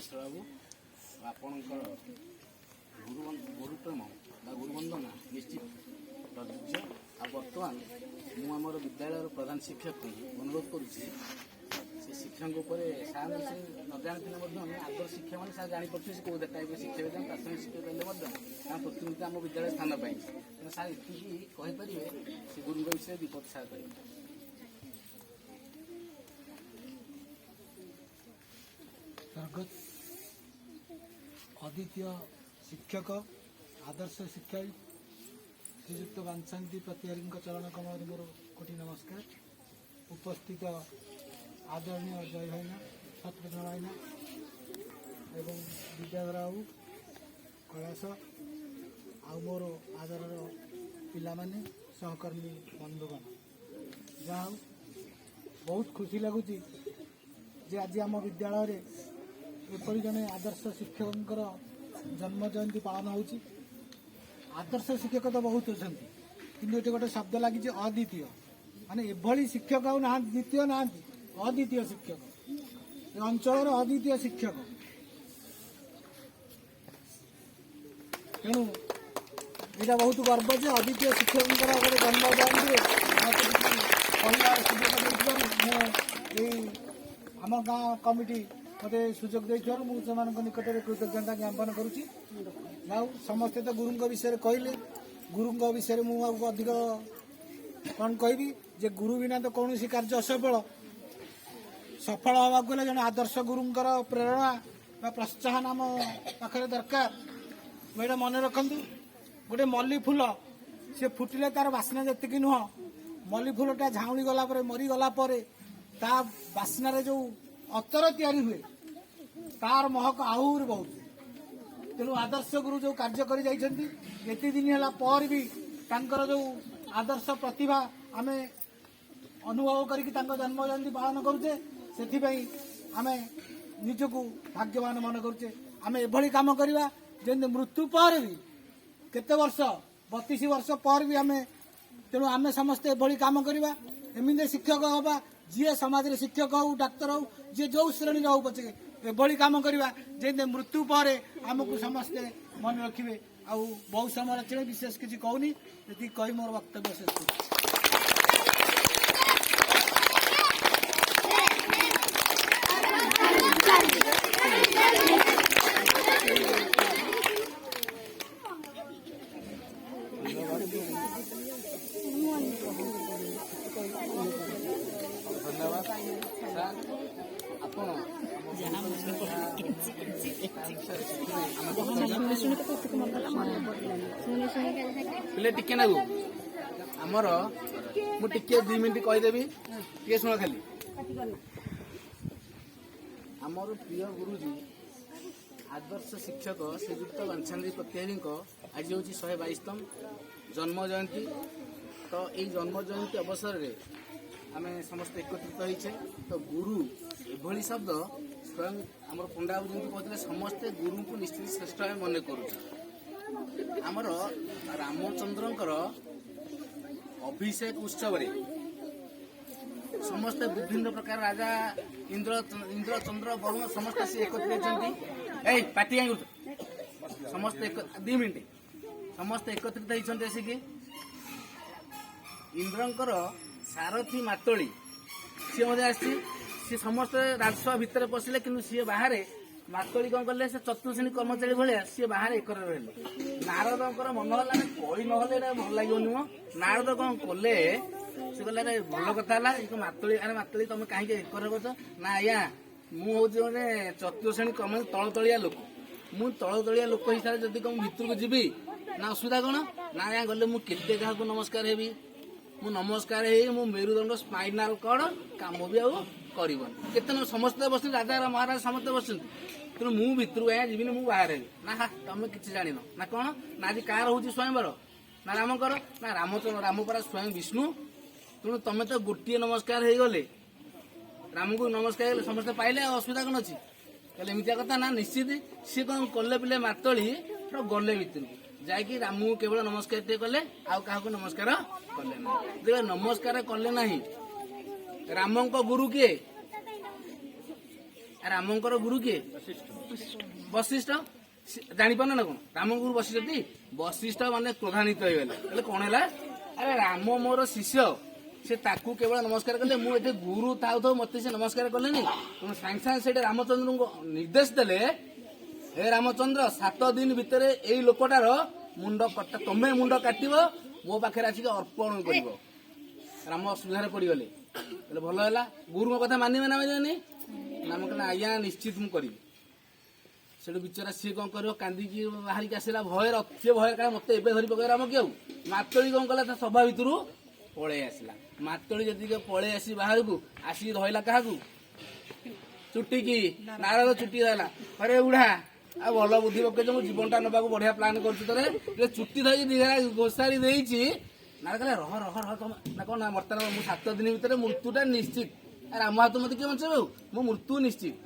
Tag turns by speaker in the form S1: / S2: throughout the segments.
S1: मिश्र बाबू आपणकर गुरुक्रम गुरुवंदना निश्चित प्रযোज्य आ बर्तमान मुझे विद्यालय प्रधान शिक्षक को अनुरोध करुच्ची से शिक्षक सार से न जानते आदर शिक्षा मैंने सार जापे से कौ टाइप शिक्षा देते प्राथमिक शिक्षा देते प्रतिनिधि आम विद्यालय स्थान पाई सार ये कहींपारे से गुरु विषय दीपक सार करेंगे।
S2: स्वागत अद्वितीय शिक्षक आदर्श शिक्षा श्रीजुक्त बांछाती प्रतिहारी चरण कमल मोर कोटि नमस्कार। उपस्थित आदरणीय जय भाईना सतप्रधान भाईना एवं विद्याधर बाबू कैलाश आ मोर आदर पिला माने सहकर्मी बंधुगण जहाँ बहुत खुशी लगुच आज आम विद्यालय एपरी जने आदर्श शिक्षक जन्म जयंती पालन हो। आदर्श शिक्षक तो बहुत अच्छा कि गोटे शब्द लगी अद्वितीय माने एभली शिक्षक ना द्वितीय ना अद्वितीय शिक्षक अंचल अद्वितीय शिक्षक तेणु यहाँ बहुत गर्व जे अद्वितीय शिक्षक गोटे जन्म जयंती आम गाँ कमिटी मते सुजोग देथिबार मुझे निकट में कृतज्ञता ज्ञापन करुच्ची। समस्ते तो गुरु विषय कहले गुरु विषय मुझे अधिक कौन कहबी जे गुरु बिना तो कौन कार्य असफल सफल हवा गले जन आदर्श गुरुंकर प्रेरणा प्रोत्साहन आम पाखे दरकार। ये मन रखु गोटे मल्ली फूल से फुटिले तार बास्ना जी नुह मल्ली फूलटा झाउली गला मरीगला ता बास्नार जो अतर तैयारी हुए तार महक आहूरी बहुत। तेणु आदर्श गुरु जो कार्य कर एति दिन है पर भी तांकर जो आदर्श प्रतिभा आम अनुभव करके जन्म जयंती पालन करुचे से आम निजक भाग्यवान मन करुचे। आम एभली काम करवा जमी मृत्यु पर भी केते वर्ष 32 वर्ष पर भी आम तेणु आम समस्ते एभली काम करवा एमती शिक्षक हवा जी समाज रे शिक्षक हो डाक्तर हो जी जो श्रेणी हो पचे एभली काम करवा जमी मृत्यु पर आमको समस्ते मन रखिए। आउ बहुत समय चले विशेष किसी कहूनी ये कही मोर वक्तव्य शेष कर।
S1: धन्यवाद सार आपण पिले टिके नागु आमर मु टिके 2 मिनिट कहीदेवी टे शुण खाली आमर प्रिय गुरुजी आदर्श शिक्षक श्रीजुक्त बांछाती प्रतिहारी आज हूँ 122तम जन्म जयंती। तो यही जन्म जयंती अवसर में आम समस्त एकत्रित होइछे। तो गुरु एभली शब्द स्वयं आम पंडा बाबू जमी कहते समस्ते गुरु को निश्चित श्रेष्ठ भाव मन करमर रामचंद्रंकर अभिषेक उत्सव समस्ते विभिन्न प्रकार राजा इंद्र इंद्र चंद्र वरुण समस्ते से एकत्रित होती पार्टी समस्ते 2 मिनिट समस्ते एकत्रित होती आसिकी इंद्रंकर सारथी मातोली सी मजा आसी समस्त राजसभा भितर पशिले कि सी बाहर मातोली कौन कले से चतुर्श्रेणी कर्मचारी भाया सी बाहर एक रहे नारदर मन है कही ना भल लगे नुह नारद कौन कले से कहले भल कथा मातोली अरे मातोली तुम कहीं एक कर ना आज्ञा मुझे गोटे चतुर्श्रेणी कर्म तलतलिया लोक मु तलतलिया लोक हिसाब से जब कौन भितर को जीवी ना असुविधा कौन ना आज्ञा गले मुझे क्या नमस्कार हेबी मु नमस्कार मो मेरुदंड स्पाइनाल कड़ कम भी आते समस्ते बस राजा महाराज समस्ते बस तेणु मु भितर आया जीवन मुझे बाहर ना हा तुम कि जान ना कौन ना आज कार हूँ स्वयंवर ना रामकर ना रामचंद्र रामपरा स्वयं विष्णु तेणु तुम तो गोटे नमस्कार हो गले राम को नमस्कार समस्ते पाइले असुविधा कौन अच्छी एमतिया कथा ना निश्चित सी कौन कले पिले मातली गले भितर जाकि राम केवल नमस्कार टे कले आउ क्या नमस्कार कले ना जब नमस्कार कले ना राम गुरु किए ରାମଙ୍କର ଗୁରୁ କିଏ? ବଶିଷ୍ଠ। ଜାଣିପାରୁନ ନା କଣ ରାମଙ୍କ ଗୁରୁ ବଶିଷ୍ଠ ଟି? ବଶିଷ୍ଠ ମାନେ କ୍ରୋଧାନ୍ୱିତ ହେଇଗଲେ, କହିଲେ କଣ ହେଲା? ଆରେ ରାମ ମୋର ଶିଷ୍ୟ, ସେ ତାକୁ କେବଳ ନମସ୍କାର କଲେ, ମୁଁ ଏଠି ଗୁରୁ ଥାଉ ଥାଉ ମତେ ସେ ନମସ୍କାର କଲେନି। ତେଣୁ ସାଙ୍ଗେ ସାଙ୍ଗେ ସେଠି ରାମଚନ୍ଦ୍ରଙ୍କୁ ନିର୍ଦ୍ଦେଶ ଦେଲେ, ହେ ରାମଚନ୍ଦ୍ର 7 ଦିନ ଭିତରେ ଏଇ ଲୋକଟାର ମୁଣ୍ଡ କଟା, ତମେ ମୁଣ୍ଡ କାଟିବ, ମୋ ପାଖରେ ଆସିକି ଅର୍ପଣ କରିବ। ରାମ ଅସୁବିଧାରେ ପଡିଗଲେ, କହିଲେ ଭଲ ହେଲା, ଗୁରୁଙ୍କ କଥା ମାନିବେ ନା ମାନିବେନି? ରାମ କହିଲେ ଆଜ୍ଞା ନିଶ୍ଚିତ ମୁଁ କରିବି। ସେଠୁ ବିଚରା ସିଏ କଣ କରିବ, କାନ୍ଦିକି ବାହାରିକି ଆସିଲା ଭୟରେ, ଅତି ଭୟରେ, କାରଣ ମତେ ଏବେ ଧରି ପକେଇ ରାମ କି ଆଉ। ମାତଳି କଣ କଲା, ତା ସଭା ଭିତରୁ ପଳେଇ ଆସିଲା। ମାତଳି ଯେତିକି ପଳେଇ ଆସି ବାହାରକୁ ଆସିକି ଧଇଲା କାହାକୁ? ଚୁଟିକି, ନାରଦ ଚୁଟି ଧଇଲା। ଆରେ ବୁଢା, ଆଉ ଭଲ ବୁଦ୍ଧି ପକେଇଛ, ମୁଁ ଜୀବନଟା ନେବାକୁ ବଢିଆ ପ୍ଲାନ୍ କରୁଛି ତୋରେ, ଚୁଟି ଧରିକି ଦିଘା ଘୋଷାରି ଦେଇଛି। ନାରଦ କହିଲା ରହ ରହ ରହ, ତମେ ନା କଣ ନା ବର୍ତ୍ତମାନ ମୁଁ 7 ଦିନ ଭିତରେ ମୃତ୍ୟୁଟା ନିଶ୍ଚିତ। ରାମ ହାତ ମତେ କିଏ ବଞ୍ଚେଇବ? ମୁଁ ମୃତ୍ୟୁ ନିଶ୍ଚିତ।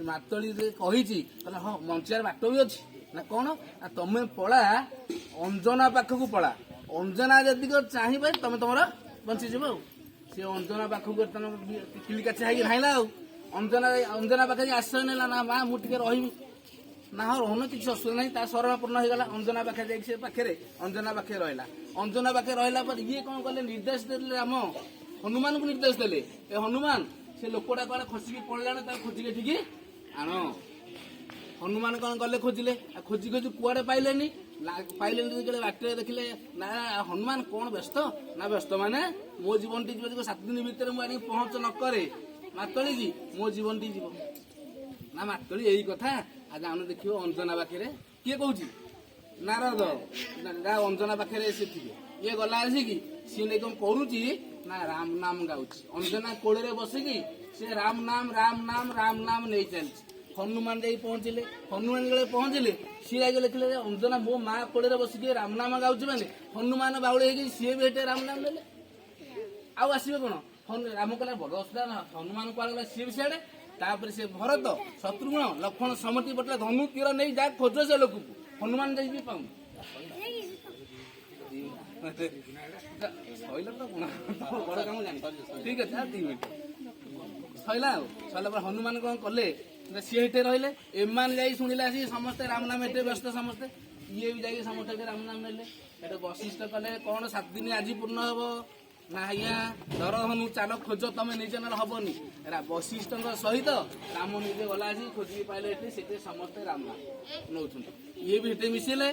S1: ମାତଳି କହିଛି, କହିଲା ହଁ ବଞ୍ଚିବାର ବାଟ ବି ଅଛି। ନା କଣ? ନା ତମେ ପଳା ଅଞ୍ଜନା ପାଖକୁ ପଳା, ଅଞ୍ଜନା ଯେତିକି ଚାହିଁବେ ତମେ ତମର ବଞ୍ଚିଯିବ ଆଉ। ସେ ଅଞ୍ଜନା ପାଖକୁ କିଲି କାଛା ହେଇକି ଧାଇଁଲା ଆଉ। ଅଞ୍ଜନା ପାଖରେ ଆଶ୍ରୟ ନେଲା, ନା ମା ମୁଁ ଟିକେ ରହିବି। ନା ହଁ ରହୁନ, କିଛି ଅସୁବିଧା ନାହିଁ। ତା ଶରଣ ପୂର୍ଣ୍ଣ ହେଇଗଲା। ଅଞ୍ଜନା ପାଖରେ ଯାଇକି ସେ ପାଖରେ ଅଞ୍ଜନା ପାଖରେ ରହିଲା। ଅଞ୍ଜନା ପାଖରେ ରହିଲା ପରେ ଇଏ କଣ କଲେ, ନିର୍ଦ୍ଦେଶ ଦେଲେ ରାମ ହନୁମାନଙ୍କୁ ନିର୍ଦ୍ଦେଶ ଦେଲେ, ଏ ହନୁମାନ ସେ ଲୋକଟା କୁଆଡେ ଖସିକି ପଳେଇଲାଣି, ତାକୁ ଖୋଜିକି ଏଠିକି ଆଣ। ହନୁମାନ କଣ କଲେ, ଖୋଜିଲେ, ଆଉ ଖୋଜି ଖୋଜି କୁଆଡେ ପାଇଲେନି। ପାଇଲେନି ଯେତେବେଳେ ବାଟରେ ଦେଖିଲେ, ନା ହନୁମାନ କଣ ବ୍ୟସ୍ତ? ନା ବ୍ୟସ୍ତ ମାନେ ମୋ ଜୀବନଟି ଯିବ, 7 ଦିନ ଭିତରେ ମୁଁ ଆଣିକି ପହଞ୍ଚ ନ କରେ ମାତଳି କି ମୋ ଜୀବନଟି ଯିବ। ନା ମାତଳି ଏଇ କଥା, ଆଉ ଯାଉନ ଦେଖିବ ଅଞ୍ଜନା ପାଖରେ। କିଏ କହୁଛି? ନାରଦ। ଅଞ୍ଜନା ପାଖରେ ସେ ଥିବେ। ଇଏ ଗଲା ଆସିକି ସିଏ ନେଇ କଣ କରୁଛି, ନା ରାମ ନାମ ଗାଉଛି। ଅଞ୍ଜନା କୋଳରେ ବସିକି ସେ ରାମ ନାମ ରାମ ନାମ ରାମ ନାମ ନେଇ ଚାଲିଛି। ହନୁମାନ ଯାଇ ପହଞ୍ଚିଲେ। ହନୁମାନ ଯେତେବେଳେ ପହଞ୍ଚିଲେ, ସିଏ ଯାଇକି ଲେଖିଲେ, ଅଞ୍ଜନା ମୋ ମା କୋଳରେ ବସିକି ରାମ ନାମ ଗାଉଛି ମାନେ ହନୁମାନ ବାଉଳି ହେଇକି ସିଏ ବି ଏଠି ରାମ ନାମ ନେଲେ। ଆଉ ଆସିବେ କଣ? ରାମ କହିଲା ବଡ ଅସୁବିଧା ନା, ହନୁମାନ କୁଆଡେ ଗଲା, ସିଏ ବି ସିଆଡେ। ତାପରେ ସେ ଭରତ, ଶତ୍ରୁଘ୍ନ, ଲକ୍ଷ୍ମଣ ସମତି ପଟିଲା ଧନୁ ତୀର ନେଇ ଯାହା ଖୋଜ ସେ ଲୋକକୁ, ହନୁମାନ ଯାଇକି ପାଉନି। ସଇଲା ତ କଣ, ବଡ କାମ ଜାଣି ଠିକ ଅଛି। ଆଉ 2 ମିନିଟ ସଇଲା। ଆଉ ସଇଲା ପରେ ହନୁମାନ କଣ କଲେ, ସିଏ ଏଠି ରହିଲେ। ଏମାନେ ଯାଇ ଶୁଣିଲେ ଆସିକି ସମସ୍ତେ ରାମ ନାମ, ଏଠି ବ୍ୟସ୍ତ ସମସ୍ତେ। ଇଏ ବି ଯାଇକି ସମସ୍ତେ ରାମ ନାମ ନେଲେ। ଏଠି ବଶିଷ୍ଠ କଲେ, କଣ 7 ଦିନ ଆଜି ପୂର୍ଣ୍ଣ ହବ? ନା ଆଜ୍ଞା ଧର ହନୁ ଚାଲ ଖୋଜ, ତମେ ନିଜେ ନେଲେ ହବନି। ବଶିଷ୍ଠଙ୍କ ସହିତ ରାମ ନିଜେ ଗଲା ଆସି ଖୋଜିକି ପାଇଲେ, ଏଠି ସେଠି ସମସ୍ତେ ରାମ ନାମ ନଉଛନ୍ତି। ଇଏ ବି ସେଠି ମିଶିଲେ।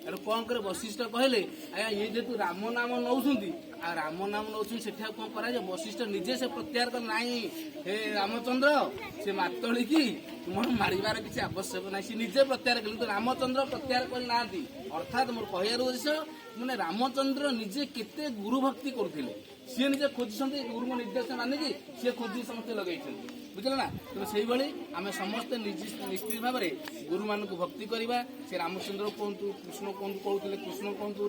S1: ଏଠୁ କଣ କରେ, ବଶିଷ୍ଠ କହିଲେ ଆଜ୍ଞା ଇଏ ଯେହେତୁ ରାମ ନାମ ନଉଛନ୍ତି, ଆଉ ରାମ ନାମ ନଉଛନ୍ତି, ସେଠି ଆଉ କଣ କରାଯାଏ? ବଶିଷ୍ଠ ନିଜେ ସେ ପ୍ରତ୍ୟାହାର କଲେ, ନାହିଁ ହେ ରାମଚନ୍ଦ୍ର, ସେ ମାତଳି କି ତୁମର ମାରିବାର କିଛି ଆବଶ୍ୟକ ନାହିଁ। ସେ ନିଜେ ପ୍ରତ୍ୟାହାର କଲେ, କିନ୍ତୁ ରାମଚନ୍ଦ୍ର ପ୍ରତ୍ୟାହାର କରିନାହାନ୍ତି। ଅର୍ଥାତ୍ ମୋର କହିବାର ଉଦ୍ଦେଶ୍ୟ, ମାନେ ରାମଚନ୍ଦ୍ର ନିଜେ କେତେ ଗୁରୁ ଭକ୍ତି କରୁଥିଲେ। ସିଏ ନିଜେ ଖୋଜିଛନ୍ତି, ଗୁରୁଙ୍କ ନିର୍ଦ୍ଦେଶ ମାନିକି ସିଏ ଖୋଜି ସମସ୍ତେ ଲଗେଇଛନ୍ତି। ବୁଝିଲେ ନା? ତେଣୁ ସେଇଭଳି ଆମେ ସମସ୍ତେ ନିଶ୍ଚିତ ଭାବରେ ଗୁରୁମାନଙ୍କୁ ଭକ୍ତି କରିବା। ସେ ରାମଚନ୍ଦ୍ର କୁହନ୍ତୁ, କୃଷ୍ଣ କୁହନ୍ତୁ, କହୁଥିଲେ କୃଷ୍ଣ କୁହନ୍ତୁ,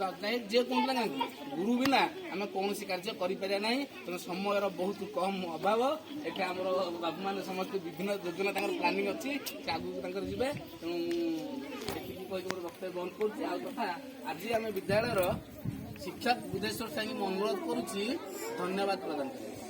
S1: ଯିଏ କୁହନ୍ତୁ ନା କାହିଁକି, ଗୁରୁ ବିନା ଆମେ କୌଣସି କାର୍ଯ୍ୟ କରିପାରିବା ନାହିଁ। ତେଣୁ ସମୟର ବହୁତ କମ୍ ଅଭାବ। ଏଠି ଆମର ବାବୁମାନେ ସମସ୍ତେ ବିଭିନ୍ନ ଯୋଜନା ତାଙ୍କର ପ୍ଲାନିଂ ଅଛି, ସେ ଆଗକୁ ତାଙ୍କର ଯିବେ। ତେଣୁ ଏତିକି କହିକି ଗୋଟେ ବକ୍ତବ୍ୟ ବନ୍ଦ କରୁଛି। ଆଉ କଥା, ଆଜି ଆମେ ବିଦ୍ୟାଳୟର ଶିକ୍ଷକ ବୁଦ୍ଧେଶ୍ୱର ସାହିଙ୍କୁ ଅନୁରୋଧ କରୁଛି ଧନ୍ୟବାଦ ପ୍ରଦାନ କରିବା।